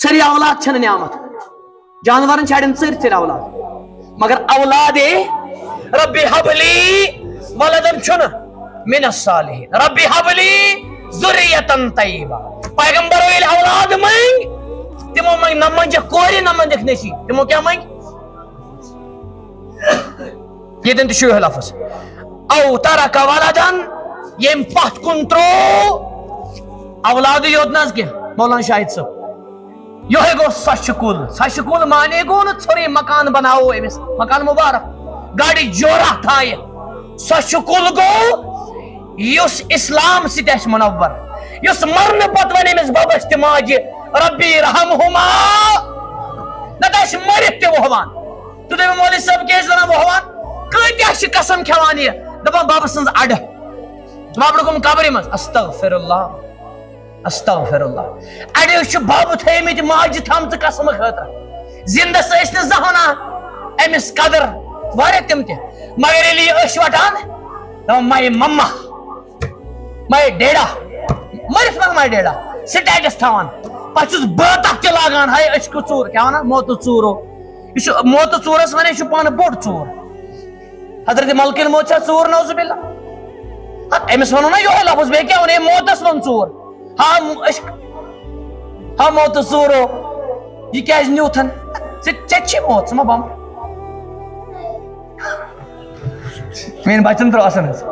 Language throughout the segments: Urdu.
ژھری اولاد چھنہ نعمت جانورن چھڑن ژھر اولاد مگر اولاد ربی حبلی ولدن چھنہ من الصالحین ربی حبلی ذریتن طیبہ پیغمبرو یل اولاد منگ تمو منگ نہ منجک کوری نہ منجک نشی تمو کیا منگ یہ دن تشوہ لفظ او ترک ولدن یم پت کن ترو اولاد یوت نز کی مولانا شاہد صاحب یہ گو سش کل مانے گو نا ژھوری مکان بناو امس مکان مبارک گاڑی جورا تھائے سش کل گو یس اسلام ست منور یس مرن پت ون امس ببس تہ ماجہ ربی رحمہما نتہ مرت تہ وہوان تو دے مولوی صاحب کیس ونان وہوان کتیا قسم کھوان یہ دپان بابا سنز اڑ بابڑ گم قبر مز استغفر اللہ اڑیو باب تھمت ماجہ تھم قسم خاطر زندہ س زہنا امس قدر واریاہ تم تہ مگر ییٚلہِ یہِ أچھ وٹان دپان ماے مما ماے ڈیڈا مرتھ منٛز ماے ڈیڈا سٹیٹس تھاوان پتہٕ چھُس بٲتھ تہِ لاگان ہاے أچھ کیُتھ ژوٗر کیٛاہ ونان موتہٕ ژوٗرو یہ چھُ موتہٕ ژوٗرس ونان یہِ چھُ پانہٕ بوٚڑ ژوٗر حضرت ملکہ الموت چھا ژوٗر نعوذ باللہ امس ونو نا یہے لفظ بیٚیہِ کیٛاہ ووٚن موتس ووٚن ژوٗر ہا موتہٕ ژوٗرو یہِ کیٛازِ نیوٗتھن ژےٚ چھی موت ژٕ ما بم میٛٲنۍ بچن ترٛٲو اصل حظ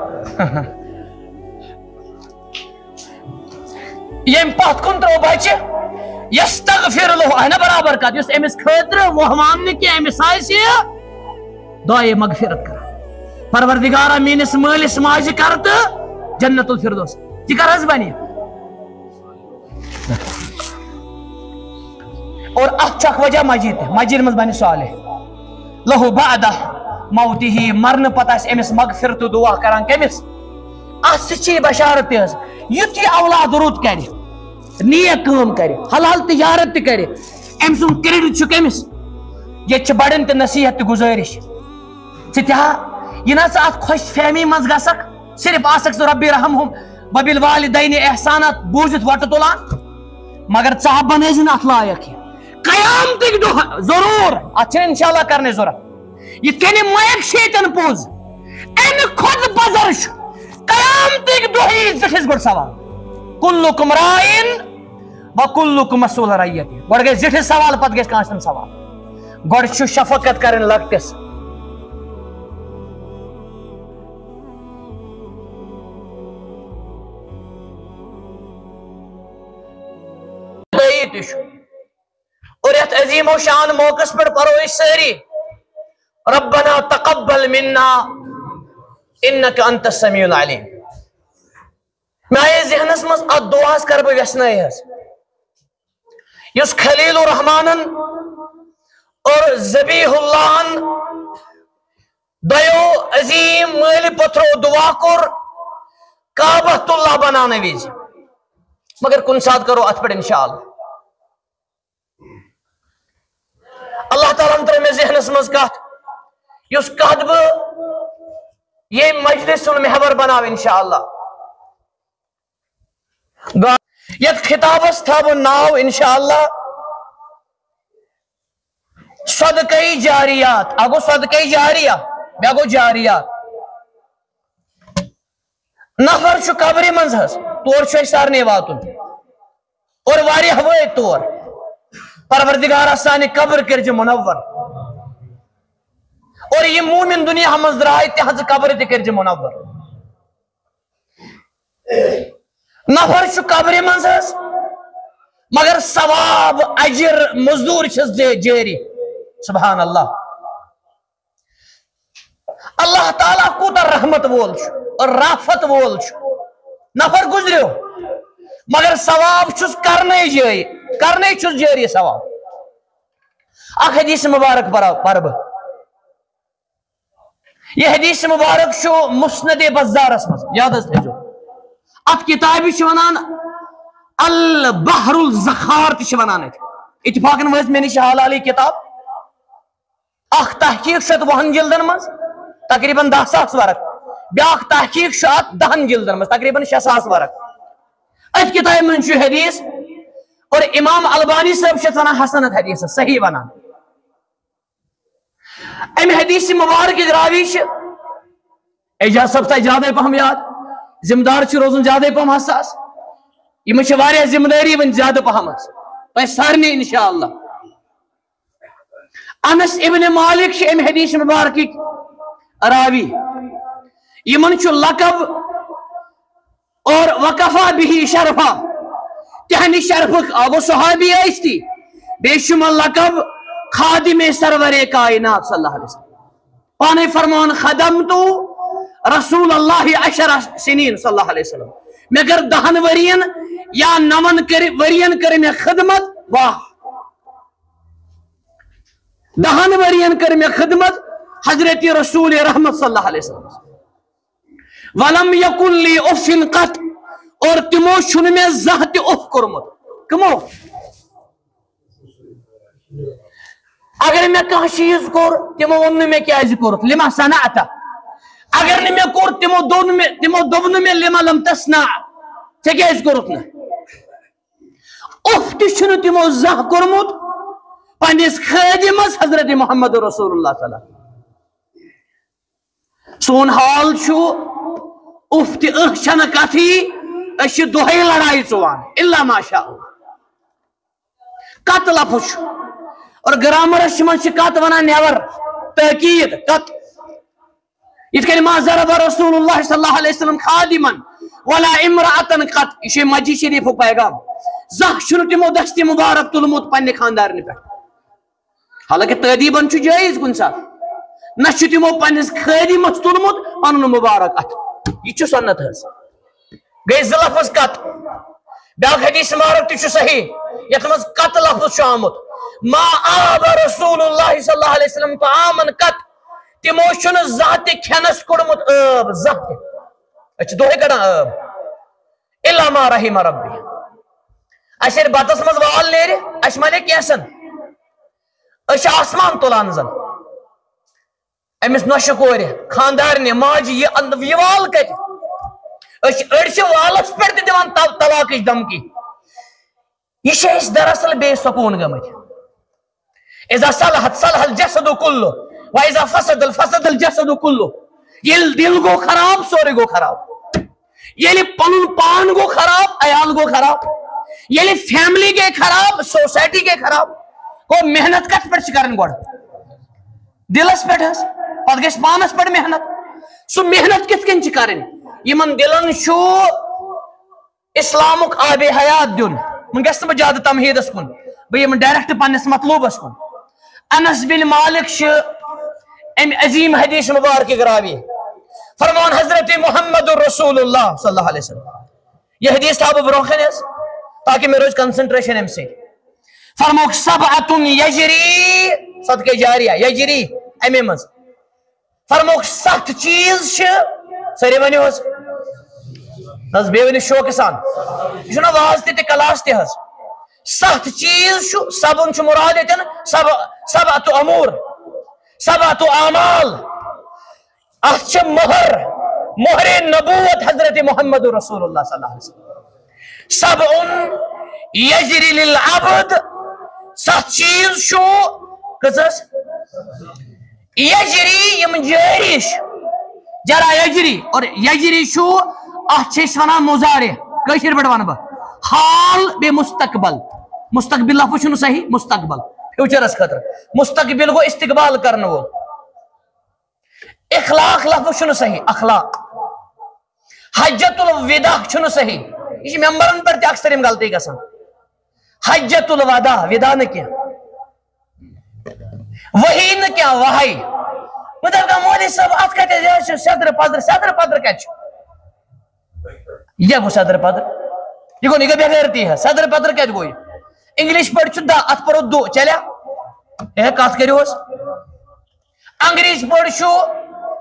یم پتھ کن ترٛوو بچہ یستغفر لہ ہے نا برابر کتھ یس امس خاطر وہوان نہ کینٛہہ امس آسہِ دعائے مغفرت کر پروردگارا میٲنس مٲلس ماجہِ کر تہٕ جنت الفردوس تہِ کر حظ بنہِ اور اتھ چھُ اکھ وجہ مسجد تہِ مسجد منٛز بنہِ صالح لہو بعد موتہ مرن پتہ آسہِ امس مغفرت دعا کران کٔمِس اتھ سۭتۍ چھِ یہِ بشارت تہِ حظ یُتھ یہِ اولاد رُت کرِ نیک کٲم کرِ حلال تجارت تہِ کرِ أمۍ سُنٛد کریڈٹ چھُ کٔمِس ییٚتہِ چھِ بڑٮ۪ن تہِ نصیحت تہِ گُزٲرِش ژٕ تہِ ہا یہِ نہ ژٕ اتھ خۄش فہمی منٛز گژھکھ صرف آسکھ ژٕ ربی رحمہم وبالوالدین احسانات بوٗزِتھ وۄٹہٕ تُلان مگر ژٕ ہا بنٲیزِ نہٕ اتھ لایق یہِ قیامتٕکۍ دۄہ ضروٗر اتھ چھِنہٕ انشاءاللہ کرنٕچ ضروٗرت یِتھ کٔنۍ یہِ مایک چھِ ییٚتٮ۪ن پوٚز امہِ کھۄتہٕ بزر چھُ قیامتٕکۍ دۄہ یی زِٹھِس گۄڈٕ سوال کُلُکُم راعٍ وکُلُکُم مسئوٗلٌ عن رعیتہ گۄڈٕ گژھِ زِٹھِس سوال پتہٕ گژھِ کٲنٛسہِ ہُنٛد سوال گۄڈٕ چھُ شفقت کرٕنۍ لۄکٹِس اور یتھ عظیم و شان موقعس پہ پرو أسۍ سٲری ربنا تقبل منا انک انت السمیع العلیم مےٚ آیے ذہنس منٛز اتھ دعاہس کر بہٕ ویژھنٲے حظ یُس خلیل الرحمانن اور ذبیح اللہن دۄیو عظیم مٲلۍ پوٚتھرو دعا کوٚر کعبۃ اللہ بناونہٕ وِزِ مگر کُنہِ ساتہٕ کرو اتھ پٮ۪ٹھ انشاءاللہ اللہ تعالیٰ ہن ترٲو مےٚ ذہنس منٛز کتھ یُس کتھ بہٕ ییٚمہِ مجلس ہُنٛد محور بناو انشاءاللہ یتھ خطابس تھاو بہٕ ناو انشاءاللہ صدقہ جاریات اکھ گوٚو صدقہ جاریہ بیٛاکھ گوٚو جاریات نفر چھُ قبرِ منٛز حظ تور چھُ اسہِ سارنٕے واتُن اور واریاہ وٲتۍ تور پروردگارا سانہِ قبر کٔرزِ منور اور یِم مومن دُنیا منٛز درٛاے تِہنٛزٕ قبرٕ تہِ کٔرزِ منور نفر چھُ قبرِ منٛز حظ مگر ثواب اجر مزدوٗر چھس جٲری سبحان اللہ اللہ تعالیٰ کوٗتاہ رحمت وول چھُ اور رافت وول چھُ نفر گُزریو مگر ثواب چھُس کرنے چھُس جٲری ثواب اکھ حدیث مبارک پرٕ بہٕ یہ حدیث مبارک چھُ مسند بزارس منٛز یاد حظ تھٲیزیو اتھ کتابہِ چھِ ونان البحر الزخار تہِ چھِ ونان اتھ اتفاقن وٲژ مےٚ نِش حالالی کتاب اکھ تحقیق چھُ اتھ 20 جلدن منٛز تقریباً 10,000 ورق بیاکھ تحقیق چھُ اتھ 10 جلدن منٛز تقریباً 6,000 ورق اتھ کتابہِ منٛز چھُ حدیث اور امام البانی صاحب سے حسنت حدیث صحیح ونان ام حدیث مبارک راوی اعجاز صاحب تہ زیادہ پہم یاد ذمہ دار روزن زیادہ پہم حساس یہ ذمہ داری ون زیادہ پہم تہ سارے انشاءاللہ انس ابن مالک ام حدیث مبارک راوی یمن لقب اور وقفا به شرفا تہنی شرفک ابو صحابی ایستی بے شمال لقب خادم سرور کائنات صلی اللہ علیہ وسلم پانے فرمان خدمت رسول اللہ 10 سنین صلی اللہ علیہ وسلم میں گر 10 ورین یا 9 ورین کر میں خدمت واہ 10 ورین کر میں خدمت حضرت رسول رحمت صلی اللہ علیہ وسلم ولم یکن لی اف قط اور تمو چھن میں زہت اف کرمت کمو اگر میں کہاں چیز کور تمو ون میں کیا کورت لما صنعت اگر میں کور تمو دوبن میں لما لم تصنع تے کیا کورت نا اف تشن تمو زہ کرمت پنس خادمس حضرت محمد رسول اللہ صلی اللہ علیہ وسلم سون حال چھو اف تی چھن کتھی اش دہائی لڑائی ژوان الا ماشاء اللہ کت لفظ اور گرامرس من کت ونان نیور تاکید کت یت کن ما ضرب رسول اللہ صلی اللہ علیہ وسلم خادما ولا امرأة قط یہ مجی شریف پیغام زہ چھن تمو دستی مبارک تلمت پنہ خاندارن پہ حالانکہ تعدیبن چھ جائز کن سات نہ چھ تمو پنس خادمس تلمت پن مبارک ات یہ سنت حس گئی زٕ لفظ کت بیاکھ حدیث مبارک تہ صحیح یتھ مز کت لفظ آمت ما آب رسول اللہ صلی اللہ علیہ وسلم طعامن قط تمو چھن زہ تہ کھینس کوڑمت آب زہ تہ اچھ دوہے کڑان آب الا ما رحم ربی اس بتس مز وال نیرِ اس مانے کیسن اس آسمان تلان زن امس نوشہ کورِ خاندارنہِ ماجہِ یہ وال کتہ أڑ والس پہ دان طلاق دمکی یہ دراصل بے سکون گمت اذا صلحت صلح الجسد كله واذا فسد الفسد الجسد كله یل دل گو خراب سورے گو خراب یل پن پان گو خراب عیال گو خراب یل فیملی کے خراب سوسائٹی کے خراب کو محنت کت پہ کرن گوڑ دلس پہ پتہ گژھِ پانس پہ محنت سو محنت کت کن کرن یمن دلن شو اسلامک آب حیات دن من گھس بہ زیادہ تمہیدس کن بہ ڈائریکٹ پنس مطلوبس کن انس بن مالک ام عظیم حدیث مبارک راوی فرمان حضرت محمد رسول اللہ صلی اللہ علیہ وسلم یہ حدیث تھا برونکھن تاکہ میں روز کنسنٹریشن ام سے فرموک سبعۃ یجری صدقہ جاریہ یجری امی مز فرموک 7 چیز ساری ونیو حس بے ونی شوق سان یہ واز تہ کلاس تہ 7 چیز سبن مراد یتن 7 امور 7 اعمال اتھ مہر نبوت حضرت محمد رسول اللہ صلی اللہ علیہ وسلم 7 یجری للعبد 7 چیز کسس یجری یم جاریش جرا یجری اور یجری اتھ ونان مضارع کشر پہ ون بہ حال بے مستقبل مستقبل لفظ چھُنہٕ صحیح مستقبل فیوچرس خاطر مستقبل گو استقبال کرن وول اخلاق لفظ چھُنہٕ صحیح اخلاق حجت الوداع چھُنہٕ صحیح یہ ممبرن پہ اکثر یم غلطی گژھان حجت الوداع ودا نہ کینٛہہ وحی نہ کینٛہہ وحی مطلب کہ مولوی صاحب ات کتہ صدر پدر کت یہ گو صدر پدر یہ گو بے غیرتی ہے صدر پدر کت گو انگلش پہ ات پڑھو دو چلیا یہ کت کروس انگریز پہ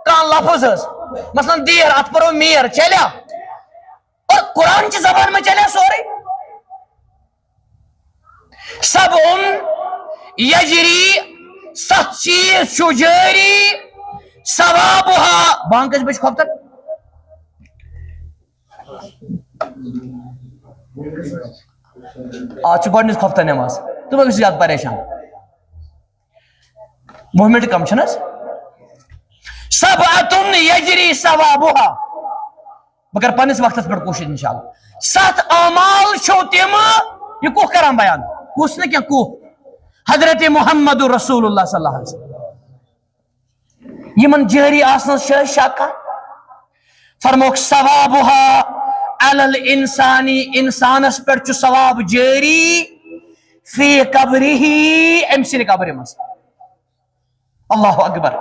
کان لفظ مثلا دیر ات پڑھو میر چلیا اور قرآن کی زبان میں چلیا سورے 7 یجری 7 چیز چھو جاری ثوابها بانک کس بچ خواب تک آج گۄڈنِچ خۄفتہ نماز تہٕ بہٕ گژھٕ زیادٕ پریشان موہمنٹ کم چھنس سبعتن یجری ثوابها بہٕ کرٕ پننِس وقتس پٮ۪ٹھ کوٗشش انشاءاللہ 7 اعمال چھو تِم یہ کوہ کران بیان کُس نہٕ کینٛہہ کوہ حضرت محمد رسول اللہ صلی اللہ علیہ وسلم یمن جٲری آسنس چھِ شکا فرموک ثوابها علی الانسانی انسانس پٮ۪ٹھ چھُ ثواب جٲری فی قبرہ أمۍ سٕنٛدِ قبرِ منٛز اللہ اکبر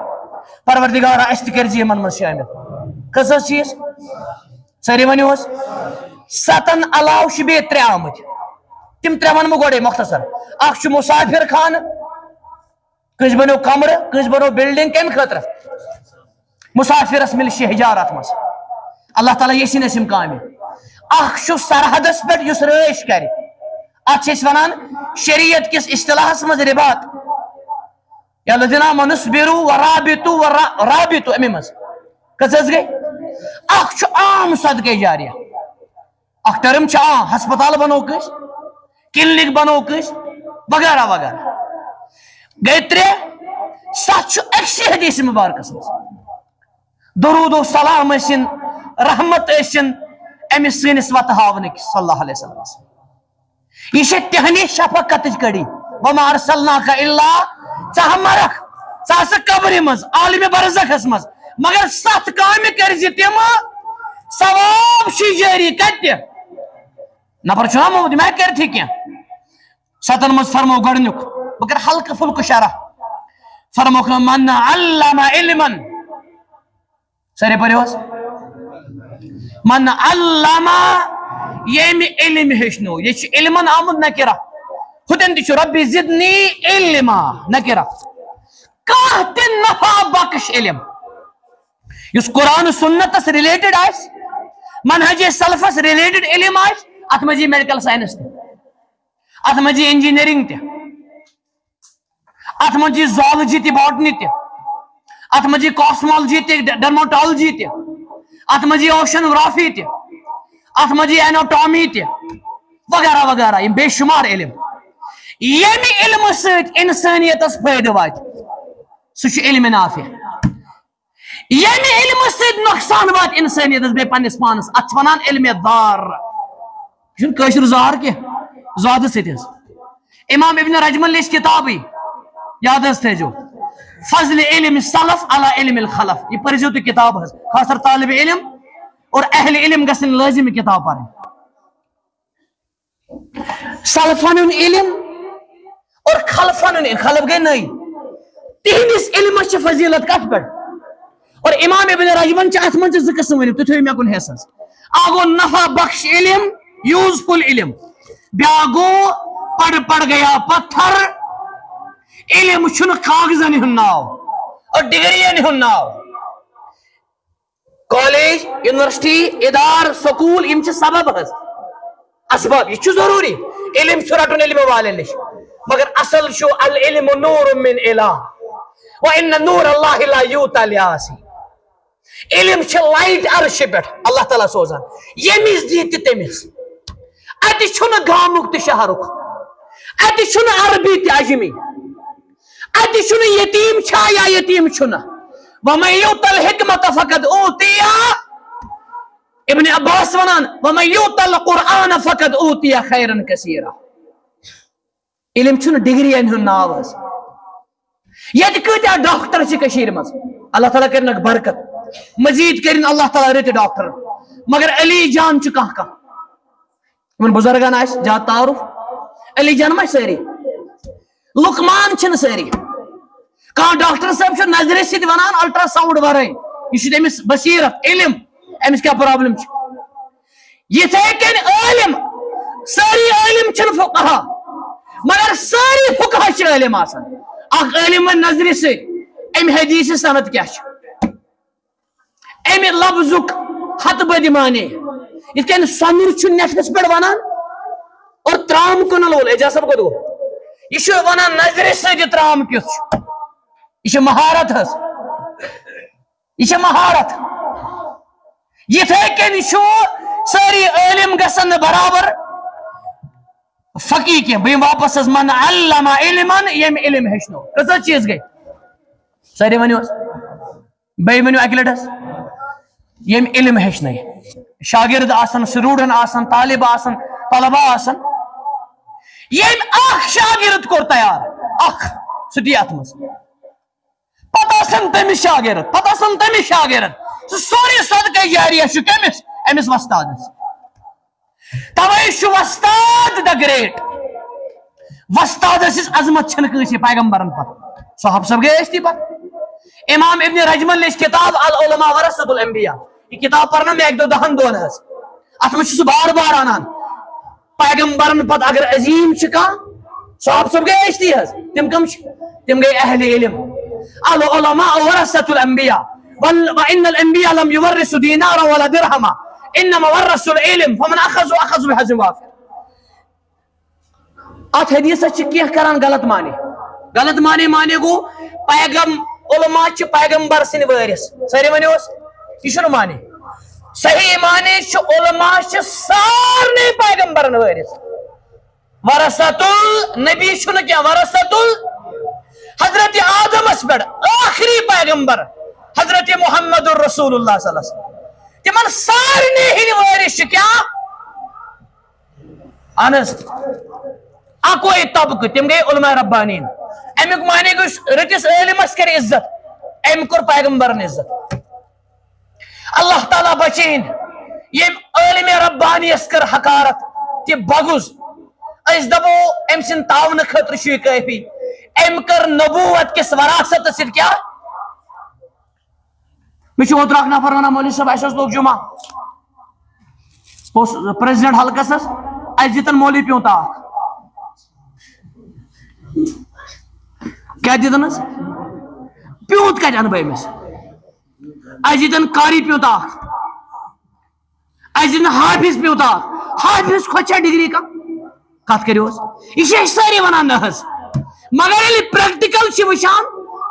پروردگارا اَسہِ تہِ کٔرۍ زِ یِمن منٛز شٲمِل کٔژ حظ چیٖز سٲری ؤنِو حظ 7 علاوٕ چھِ بیٚیہِ 3 آمٕتۍ تِم 3 وَنہٕ بہٕ گۄڈے مختصر اکھ چھُ مُسافِر خانہٕ کٲنٛسہِ بنیو کمرٕ کٲنٛسہِ بنیو بِلڈنگ کمہِ خٲطرٕ مُسافِرس مِلہِ شہجار اتھ منٛز اللہ تعالیٰ یژھِنۍ اَسہِ یِم کامہِ اکھ چھُ سرحدس پٮ۪ٹھ یُس رٲچھ کرِ اتھ چھِ أسۍ ونان شریعت کِس اصطلاحس منٛز رِبات یا الذین آمنوا اصبروا ورابطوا رابطوا امی منٛز کٔژ حظ گٔے اکھ چھُ عام صدقے جاریہ اکھ ٹرم چھِ عام ہسپتال بنو کٲنٛسہِ کلنک بنو کٲنٛسہِ وغیرہ وغیرہ گٔے 3 7 چھُ أکسٕے حدیث مبارکس منٛز درود و سلام ٲسِن رحمت ٲسِن أمِس سٲنِس وتہٕ ہاونٕکۍ صلی اللہ علیہ وسلم یہ چھِ تِہنٛدِ شفقتٕچ کڑی وما ارسلناک الا ژٕ مرکھ ژٕ آسکھ قبرِ منٛز عالمِ برزخس منٛز مگر 7 کامہِ کٔرۍ زِ تِم ثواب چھُ جٲری کتہِ نفر چھُنا مومُت یِم ہیٚکہِ کٔرتھٕے کینٛہہ 7 منٛز فرمو گۄڈنیُک بہٕ کرٕ ہلکہٕ پھُلکہٕ شرح فرموکھ من علم علما سٲری پٔرِو حظ من علم ییٚمہِ علم ہیٚچھنو یہِ چھُ علمن آمُت نکرہ ہُتٮ۪ن تہِ چھُ ربی زدنی علما نکرہ کانٛہہ تہِ نفع بخش علم یُس قرآن سنتس رِلیٹڈ آسہِ منہج سلفس رِلیٹڈ علم آسہِ اتھ منٛز یی میڈیکل ساینس تہِ اتھ منٛز یی انجینئرنگ تہِ اتھ منٛز یی زالجی تہِ باٹنی تہِ اتھ منٛز یی کاسمالجی تہِ ڈرماٹالجی تہِ اتھ منٛز یی اوشنوگرافی تہِ اتھ منٛز یی ایناٹامی تہِ وغیرہ وغیرہ یِم بے شمار علم ییٚمہِ علمہٕ سۭتۍ انسٲنیتس فٲیدٕ واتہِ سُہ چھُ علمِ نافع ییٚمہِ علمہٕ سۭتۍ نۄقصان واتہِ انسٲنیتس بیٚیہِ پننِس پانس اتھ چھِ ونان علمِ ضار یہِ چھُنہٕ کٲشُر زار کینٛہہ زادٕ سۭتۍ حظ امام ابن رجمن لیٚچھ کِتابٕے یاد حظ تھٲیزیو فضل علم سلف علی علم الخلف یہ پٔرزیو تُہۍ کِتاب حظ خاص طور طالب علم اور اہل علم گژھن لٲزم یہ کِتاب پرٕنۍ سلفن ہُنٛد علم اور خلفن ہُنٛد خلف گٔے نٔے تِہنٛدِس علمس چھِ فضیلت کتھ پٮ۪ٹھ اور امام ابن رجمن چھِ اتھ منٛز تہِ 2 قٕسم ؤنِتھ تُہۍ تھٲیِو مےٚ کُن حِصس اکھ گوٚو نفع بخش علم یوزفل علم بیاکھ گوٚو پڑھ پڑھ گیا پتھر علم چھُنہٕ کاغذن ہُنٛد ناو اور ڈگرین ہُنٛد ناو کالج یونیورسٹی ادار سکول یم چھِ سبب حظ اسباب یہ چھُ ضروٗری علم چھُ رٹُن علمہِ والٮ۪ن نِش مگر اصل چھُ العلم نور من الہ وان نور اللہ لا یوٗتاہ لِعاصی علم چھِ لایٹ عرشہِ پٮ۪ٹھ اللہ تعالیٰ سوزان ییٚمِس دی تہِ تٔمِس اتہِ چھُنہٕ گامُک تہِ شہرُک اتہِ چھُنہٕ عربی تہِ عجمی اتہِ چھُنہٕ یتیٖم چھا یا یتیٖم چھُنہٕ وَمَن یوٗتَ الحِکمَتَ فقد اوٗتِیَ ابن عباس ونان وَمَن یوٗتَ القرآنَ فقد اوٗتِیَ خیرًا کثیٖرًا علم چھُنہٕ ڈگرین ہُنٛد ناو حظ ییٚتہِ کۭتیاہ ڈاکٹر چھِ کٔشیٖرِ منٛز اللہ تعالیٰ کٔرِنکھ برکت مزیٖد کٔرِنۍ اللہ تعالیٰ رٕتۍ ڈاکٹر مگر علی جان چھُ کانٛہہ کانٛہہ یِمن بُزرگن آسہِ زیادٕ تعارُف علی جان ما چھِ سٲری لُکمان چھِنہٕ سٲری کانٛہہ ڈاکٹر صٲب چھُ نظرِ سۭتۍ ونان الٹرا ساوُنڈ ورٲے یہِ چھُ تٔمِس بصیرت علم أمِس کیٛاہ پرابلم چھِ یِتھے کٔنۍ عٲلِم سٲری عٲلِم چھِنہٕ فُقہا مگر سٲری فُقہا چھِ عٲلِم آسان اکھ عٲلِم وۄنۍ نظرِ سۭتۍ امہِ حدیث سند کیٛاہ چھُ امہِ لفظُک ہتہٕ بٔدِ معنے یِتھ کٔنۍ سۄنُر چھُ نٮ۪صفس پٮ۪ٹھ ونان اور ترام کٕنن وول اعجاز صٲب کوٚت گوٚو یہ چھُ ونان نظرِ سۭتۍ یہِ ترام کیُتھ چھُ یہ چھِ مہارت حظ یہ چھِ مہارت یِتھے کٔنۍ چھُ سٲری عٲلِم گژھن نہٕ برابر فقی کی بھئی واپس از من علم علما یم علم ہشنو کسا چیز گئی ساری ونیو بھئی ونیو اکلٹس یم علم ہشنے شاگرد آسن سٹوڈنٹ آسن طالب آسن طلبہ آسن یم اخ شاگرد کور تیار اخ سٹی اتمس پتہ سن تمس شاگرد سوری صدقہ جاریہ چھ کمس امس وستادس توے چھ وستاد دا گریٹ وستاد اس عظمت چھن کسی پیغمبرن پتہ صحاب سب گئے اشتی پتہ امام ابن رجمن لیش کتاب العلماء ورثۃ الانبیاء یہ کتاب پڑھنا میں ایک دو دہن دون ہے ات میں چھ بار بار آنان پیغمبرن پتہ اگر عظیم چکا صحاب سب گئے اشتی ہے تم کم تم گئے اہل علم العلماء ورثۃ الانبیاء وان الانبیاء لم يورثوا دینارا ولا درہما انما ورثوا العلم فمن اخذ بحظ وافر ات حدیث کی کران غلط معنی گو علماء چھ پیغمبر سن وارث ساری ونیوس یہ چھنہ معنی صحیح معنی چھ علماء چھ سارنے پیغمبرن وارث ورثۃ النبی چھنہ کیا ورثۃ حضرت آدم اس پہ آخری پیغمبر حضرت محمد الرسول اللہ صلی اللہ علیہ وسلم تمن سارنے ہن وارث کیا انس اکوئی طبق تم گئی علماء ربانین امیک معنی گو رتس علمس کر عزت ام کور پیغمبرن عزت اللہ تعالیٰ بچین یم علم ربانی اس کر حقارت تی بغض اس دبو ام سن تعاون خطر شوی کافی ام کر نبوت کس وراثت سر کیا مجھے اوتر اخ نفر ونان مولوی صاحب اس لوگ جمعہ پریزیڈنٹ حلقس اس دیتن مولوی پیوں تا کیا دیتن اس پیوت کا جان بھائی میں اس دیتن کاری پیوں تا اس دیتن حافظ پیوں تا حافظ کھوچا ڈگری کا کات کریو یہ ساری ونان نحس مگر یہ پریکٹیکل چھ وشان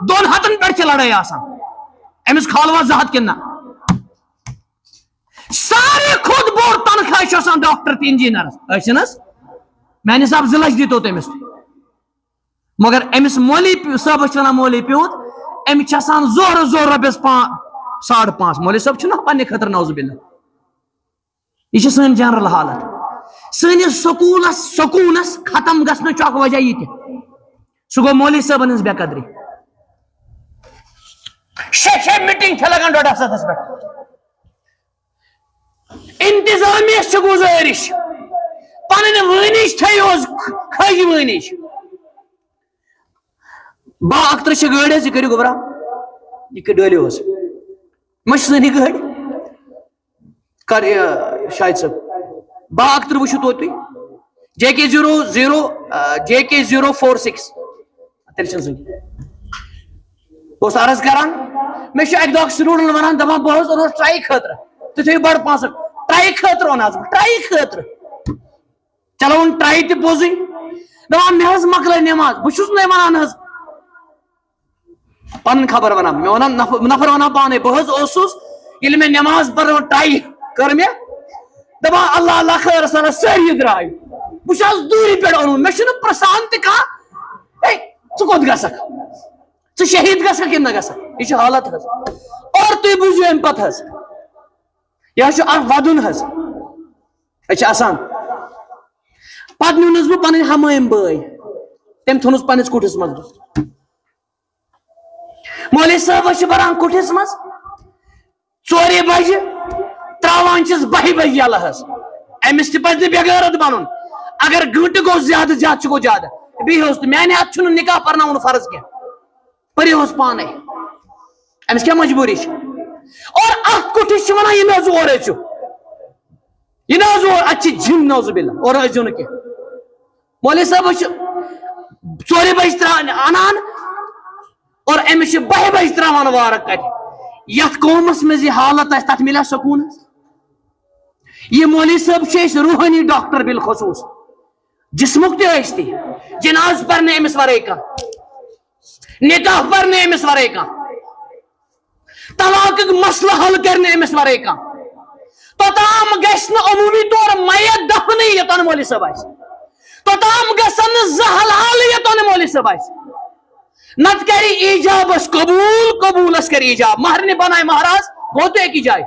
دون ہتن پر چھ لڑائی آسان امس کھالوا زہت کننا سارے خود بور تنخواہ چھ ڈاکٹر تی انجینئر میانہ حساب 2 لچھ دیتو تمس مگر امس مولوی صاحب ونان مولوی پیوت امس چھ زور رۄپیس 5.5 مولوی صاحب چھنا پنہ خطر نعوذ باللہ یہ سن جنرل حالت سنس سکونس ختم گھنہ چھ وجہ یہ سہ گو مولوی صاحبن ہز بے قدری شے میٹنگ لگان 1.5 ساس پہ انتظامیہ گزارش پن ونش تھوز کھج ونش با اختر گاڑی یہ کرو گبرا یہ ڈالو حس مجھ سنی گاڑی کر شاہد صاحب با اختر وچھو تو تھی JK046 تیل سن بہت عرض کران میں ایک دہ سٹوڈنٹ ونان دپان بہت اوس ٹرائی خاطر تھی تھو بڑ پانسک ٹرائی خاطر ون ٹرائی خاطر چلو ون ٹرائی تہ بوزی دپان مے مکل نماز بہت ونان حظ پن خبر ونان میں ونان نفر ونان پانے بہت یل میں نماز پر ٹرائی کر میں دپان اللہ اللہ خیر سر ساری درائے بہت دوری پہ اون مے پرسان تہ کھا ثوت گھسک ث شہید گھسا کن نہ گھسا یہ حالت حس اور تھی بوزو ام پتہ حس یہ ودن حس یہ آسان پتہ نیونس بہ پن ہمائم بھائی تم تھونس پنس کٹھس مز مولوی صاحب بران کٹھس مز 4 بجے تراوان چھس 12 بجے یلہ حس امس تہ پزِ بے غیرت بنن اگر گھنٹہ گو زیادہ گو زیادہ بہوس میانہ ات چھُنہٕ نکاح پرناون فرض کینٛہہ پریوس پانے امس کیا مجبوری اور اخ کٹھس ونان یہ نہ زور یہ نہ زور اچھی جن نوز باللہ اور ازو نہ کینٛہہ مولوی صاحب 4 بجے انان اور امس 12 بجے تراوان وار کت یت قومس مز یہ حالت آس تت ملا سکون یہ مولوی صاحب چھ روحانی ڈاکٹر بالخصوص جسمک تہ جناز پرنے امس ورے کا نکاح پرنے امس ورے کا طلاق مسئلہ حل کرنے امس ورے کا توتام گھس عمومی طور میت دفن یتن مولوی صاحب آس توتام گژھن زحلال یتون مولوی صاحب آسہِ نت کری ایجابس قبولس کر ایجاب مہرنہِ بنائے مہراز گوٚو تہِ أکی جایہِ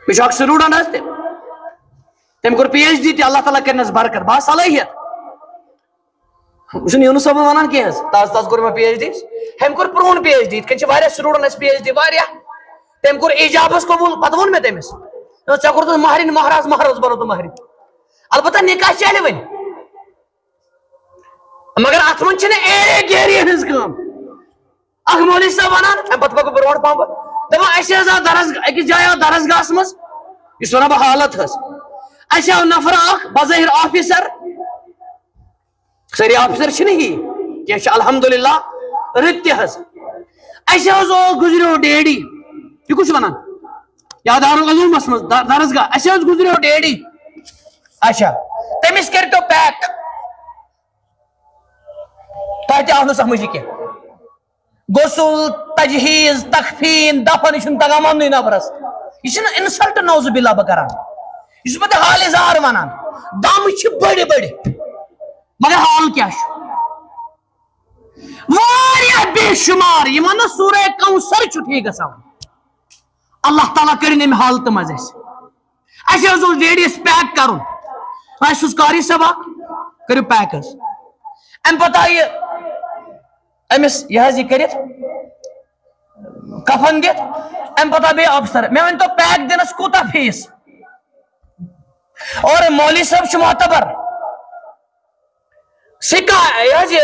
مےٚ چھُ اکھ سٹوڈنٹ حظ تٔمۍ کوٚر پی ایچ ڈی تہِ اللہ تعالیٰ کرنس برکت با صلٲحیت بہٕ چھُس یوٗنس صٲبن ونان کینٛہہ حظ تازٕ کوٚر مےٚ پی ایچ ڈی أمۍ کوٚر پرٛون پی ایچ ڈی یِتھ کٔنۍ چھِ واریاہ سٹوڈنٹ اَسہِ پی ایچ ڈی واریاہ تٔمۍ کوٚر ایجابس قبوٗل پتہٕ ووٚن مےٚ تٔمِس ژےٚ کوٚرُتھ مہرِنۍ مہراز مہراز بنو تہٕ مہرِنۍ البتہ نکاح چلہِ وۄنۍ مگر اتھ منٛز چھنہٕ ایرے گیری ہٕنٛز کٲم اکھ مولوی صٲب ونان امہِ پتہٕ پکو برونٛٹھ پہم دپان اسہِ حظ آو درس أکِس جایہِ آو درسگاہس منٛز یہِ چھُ ونان بہٕ حالت حظ اسہِ آو نفر اکھ بظٲہر آفیسر سٲری آفیسر چھِنہٕ ہی کینٛہہ چھِ الحمدللہ رٕتۍ تہِ حظ اسہِ حظ اوس گُزریو ڈیڈی یہِ کُس چھُ ونان یا دارالعلوٗمس منٛز درسگاہ اسہِ حظ گُزریو ڈیڈی اچھا تٔمِس کٔرۍتو پیک تۄہہِ تہِ آو نہٕ سمجھ کینٛہہ غسل تجہیز تخفیٖن دفن یہِ چھُنہٕ تگان وننُے نفرس یہِ چھُنہٕ انسلٹ نوزُ باللہ بہٕ کران یہِ چھُس بہٕ تۄہہِ حال اظہار ونان دم چھِ بٔڑۍ بٔڑۍ مگر حال کیٛاہ چھُ واریاہ بے شُمار یِمن نہٕ سورہ کوثر چھُ ٹھیٖک گژھان اللہ تعالیٰ کٔرِنۍ امہِ حالتہٕ منٛز اَسہِ حظ اوس ڈیڈیس پیک کرُن اَسہِ اوس قاری صٲب اکھ کٔرِو پیک حظ امہِ پتہٕ آیہِ أمِس یہِ حظ یہِ کٔرِتھ کفن دِتھ امہِ پتہٕ آو بیٚیہِ افسر مےٚ ؤنۍتو پیک دِنس کوٗتاہ فیٖس اور مولوی صٲب چھُ معتبر سکا یہِ حظ یہِ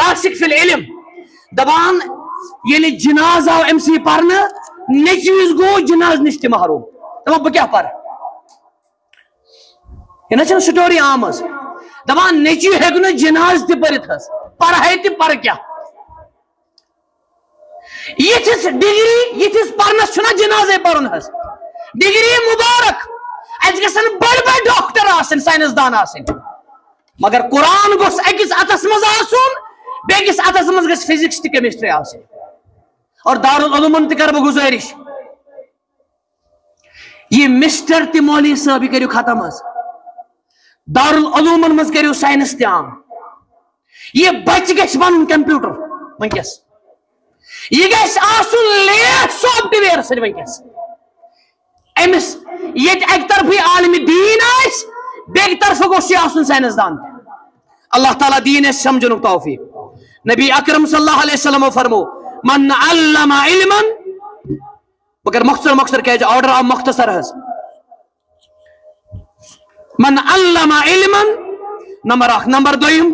راسِک فی العلم دپان ییٚلہِ جناز آو أمۍ سٕے پرنہٕ نیٚچوِس گوٚو جناز نِش تہِ محروٗم دپان بہٕ کیٛاہ پرٕ یہِ نہ چھنہٕ سٹوری آمٕژ دپان نیٚچوۍ ہیٚکہِ نہٕ جناز تہِ پٔرِتھ حظ پرہے تہِ پر کیٛاہ یِتھِس ڈگری یِتھِس پرنس چھُنہ جنازے پرُن حظ ڈگری مُبارک اَسہِ گژھن بٔڑۍ بٔڑۍ ڈاکٹر آسٕنۍ ساینس دان آسٕنۍ مگر قرآن گوٚژھ أکِس اتھس منٛز آسُن بیٚکِس اتھس منٛز گژھِ فزکس تہٕ کیمسٹری آسٕنۍ اور دارالعلوٗمن تہِ کرٕ بہٕ گُزٲرِش یہِ مسٹر تہِ مولوی صٲب یہِ کٔرِو ختم حظ دارالعلوٗمن منٛز کٔرِو ساینس تہِ عام یہِ بچہِ گژھِ بنُن کمپیوٗٹر ونکیٚس یہِ گژھِ آسُن لیس سافٹ ویر سۭتۍ ونکیٚس أمِس ییٚتہِ اکہِ طرفٕے عالمِ دیٖن آسہِ بیٚکہِ طرفہٕ گوٚژھ یہِ آسُن ساینس دان تہِ اللہ تعالیٰ دیٖن اَسہِ سمجھنُک توفیٖق نبی اکرم صلی اللہ علیہ وسلمو فرمو من علم علما بہٕ کرٕ مۄختصر کیازِ آرڈر آو مۄختصر حظ من علم علما نمبر اکھ نمبر دوٚیِم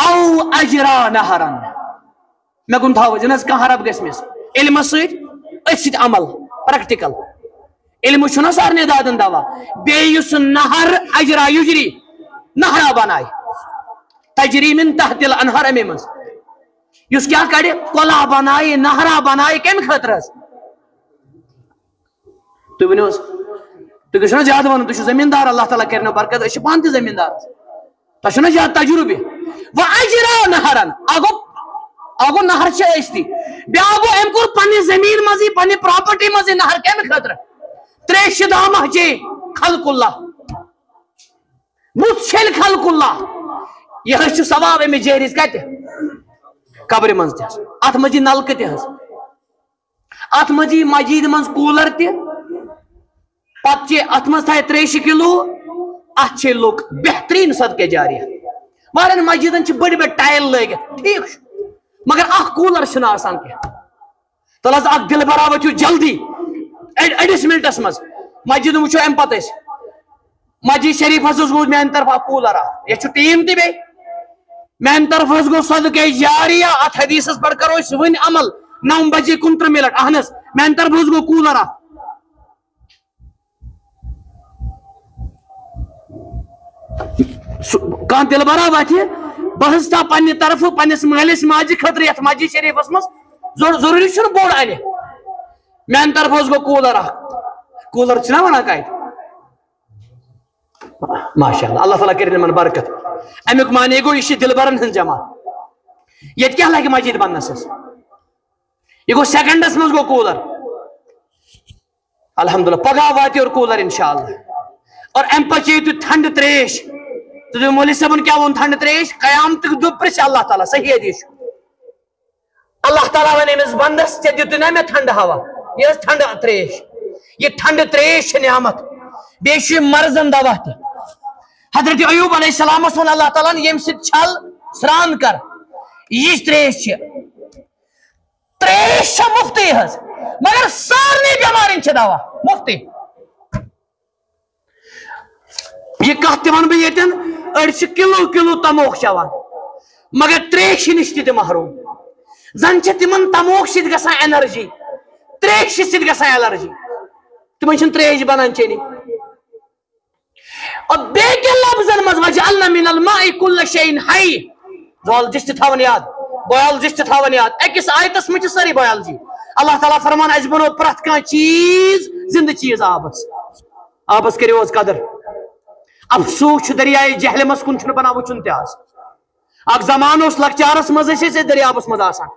او اجرا نہرن مےٚ کُن تھاو حظ کانٛہہ حرف گژھِ مِس علمس سۭتۍ أتھۍ سۭتۍ عمل پریکٹِکل علمہٕ چھُنہ سارنٕے دادن دوا بیٚیہِ یُس نہر اجرا یُجری نہرا بنایہِ تجری من تحت الانہار امی منٛز یُس کیٛاہ کڑِ کۄلہ بنایہِ نہرا بنایہِ کمہِ خٲطرٕ حظ تُہۍ ؤنِو حظ تُہۍ گٔژھِو نہ زیادٕ ونُن تُہۍ چھِو زٔمیٖندار اللہ تعالیٰ کرنو برکت أسۍ چھِ پانہٕ تہِ زٔمیٖندار تۄہہِ چھُو نہ زیادٕ تجرُبہٕ وۄنۍ اجرا نہرن اکھ گوٚو نہر چھِ ٲسۍ بیٛاکھ گوٚو أمۍ کوٚر پننہِ زٔمیٖن منٛزٕے پننہِ پراپرٹی منٛزٕے نہر کمہِ خٲطرٕ ترٛیشہِ دامہ چے خلق اللہ بُتھ چھٔلۍ خلق اللہ یہ حظ چھُ ثواب أمِس جٲرِس کتہِ قبرِ منٛز تہِ حظ اتھ منٛز یی نلکہٕ تہِ حظ اتھ منٛز یی مسجد منٛز کوٗلر تہِ پتہٕ چھِ اتھ منٛز تھایہِ ترٛیشہِ کِلوٗ اتھ چھِ لُکھ بہتریٖن صدقے جاریہ واریاہن مسجدن چھِ بٔڑۍ بٔڑۍ ٹایل لٲگِتھ ٹھیٖک چھُ مگر اکھ کوٗلر چھُنہٕ آسان کینٛہہ تل حظ اکھ دل برابر چھُ جلدی أڑِس منٹس منٛز مسجد وٕچھو امہِ پتہٕ أسۍ مسجد شریٖفس حظ گوٚو میانہِ طرفہٕ اکھ کوٗلر اکھ یتھ چھُ ٹیٖم تہِ بیٚیہِ میانہِ طرفہٕ حظ گوٚو صدقے جاریہ اتھ حدیثس پٮ۪ٹھ کرو أسۍ وُنۍ عمل 9 بجے 29 منٹ اہن حظ میانہِ طرفہٕ حظ گوٚو کوٗلر اکھ کانٛہہ دل برا وتھِ بہٕ حظ تھاو پننہِ طرفہٕ پننِس مٲلِس ماجہِ خٲطرٕ یتھ مسجد شریٖفس منٛز ضروٗری چھُنہٕ بوٚڑ انہِ میانہِ طرفہٕ حظ گوٚو کوٗلر اکھ کوٗلر چھِنہ ونان کتہِ ماشاء اللہ اللہ تعالیٰ کٔرِنۍ یِمن برکت امیُک معنے گوٚو یہِ چھِ دِلبرن ہٕنٛز جماعت ییٚتہِ کیٛاہ لگہِ مسجد بننس حظ یہِ گوٚو سیکنڈس منٛز گوٚو کوٗلر الحمدللہ پگہہ واتہِ یورٕ کوٗلر انشاء اللہ اور ام پچے تو ٹھنڈ تریش تو مولوی صاحبن کیا ون ٹھنڈ تریش قیامت دو پرس اللہ تعالیٰ صحیح حدیث اللہ تعالیٰ ون امس بندس ے دیت نا مے ٹھنڈ ہوا یہ ٹھنڈ تریش یہ ٹھنڈ تریش نعمت بیش مرزن دوا تہ حضرت ایوب علیہ السلام ون اللہ تعالیٰ یم ست چھل سران کر یہ تریش تریش مفتی حض مگر سارے بیمارین دوا مفتی یہ کت ون بہ یتن اڑ کلو کلو تموک چوان مگر تریش نش تہ محروم زن تمن تموک ست گژھان اینرجی تریش ست گژھان الرجی تمن چھ تریش بنان چینی اور بیکن لفظن مز وجعلنا من الماء كل شيء حي زوالجسٹ تھاون یاد بایولوجسٹ تھاون یاد اکس آیتس مجھ ساری بایولوجی اللہ تعالیٰ فرمان اس بنو پرت کان چیز زندہ چیز آبس کریو از قدر افسوس دریائے جہلمس کن چھن بنا وچن تاز اک زمان اس لکچارس مز سے دریابس مز آسان